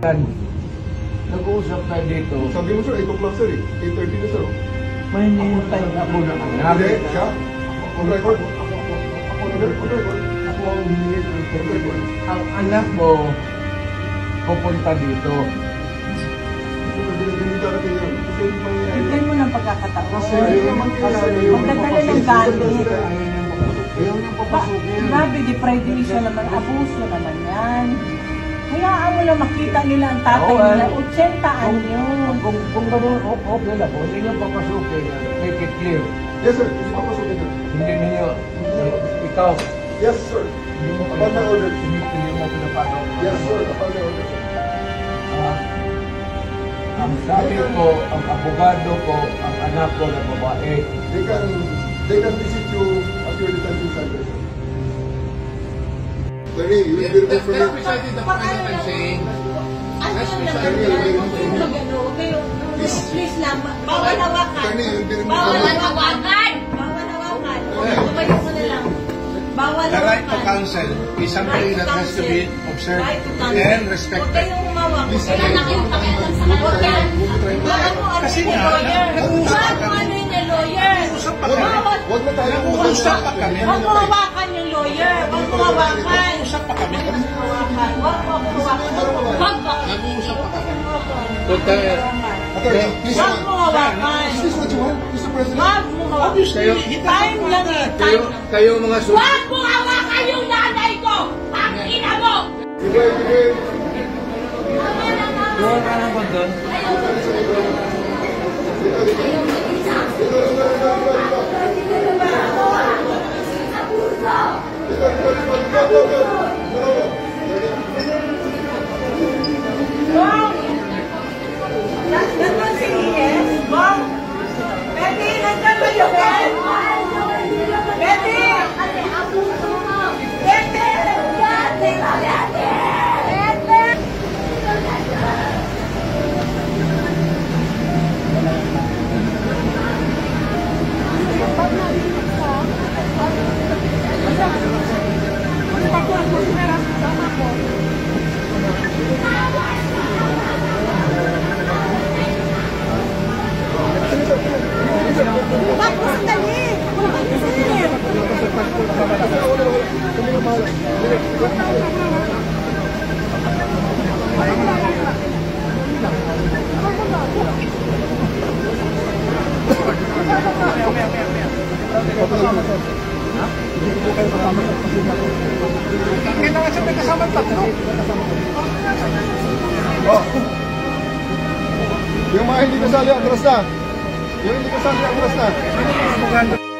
Nag-uusap tayo dito. Sabi mo sir, 8 o'clock sir eh. 8:30 na sir. May hinihintay ako na Hindi, siya? On record? On record? Ako ang hinihintay. Ang anak mo, pupunta dito. Bigyan mo ng pagkakataon. Magdadala ng gamit. Grabe, deprivation naman. Abuso naman yan. Hayaan mo lang makita nila ang tatay nila. 80 anyos. Kung gano'n, okay lang po. Hindi nyo papasukin. Make it clear. Yes sir, hindi papasukin sir. Hindi ninyo. Ikaw. Yes sir. Upon my order. Hindi mo pinapagaw. Yes sir, upon my order sir. Ang sabi ko, ang abogado ko, ang anak ko na babae. They can visit you at your detention center sir. Attorney, you will be removed from your... Precisely the point that I'm saying. Please lang, bawal hawakan. Attorney, you will be removed Bawal from your... hawakan. Bawal hawakan. Tumayo mo na lang. Bawal The right to hawakan. counsel is something that has to be observed and respected. Huwag kayong humawak. Huwag Please, kayong nakipakialam sa kanila. Bawal mo ano Kasi yung nga, lawyer. nag-uusap Bawal mo ano yung lawyer. Nag-uusap pa kami. Huwag na tayo Nag-uusap pa kami. Huwag mo hawakan yung lawyer. Huwag mo hawakan. Nag-uusap pa kami. Huwag mo hawakan. Huwag mo hawakan. Huwag mo. Nag-uusap pa kami. Attorney, please. Huwag mo hawakan. Is this what you want, Mr. President? Huwag mo hawakan. Time lang eh. Time lang. Kayo mga Huwag mo hawakan yung nanay ko! Ang ina mo! Sige. Doon ka naman doon. Bong! Nandun si Ies? Bong! Betty, nandun ba yung Ben? Betty! Betty! Bakit sandali? Kailangan siya may kasama tatlo. Oh. Yung mga hindi kasali, atras na. Yung hindi kasali, atras na.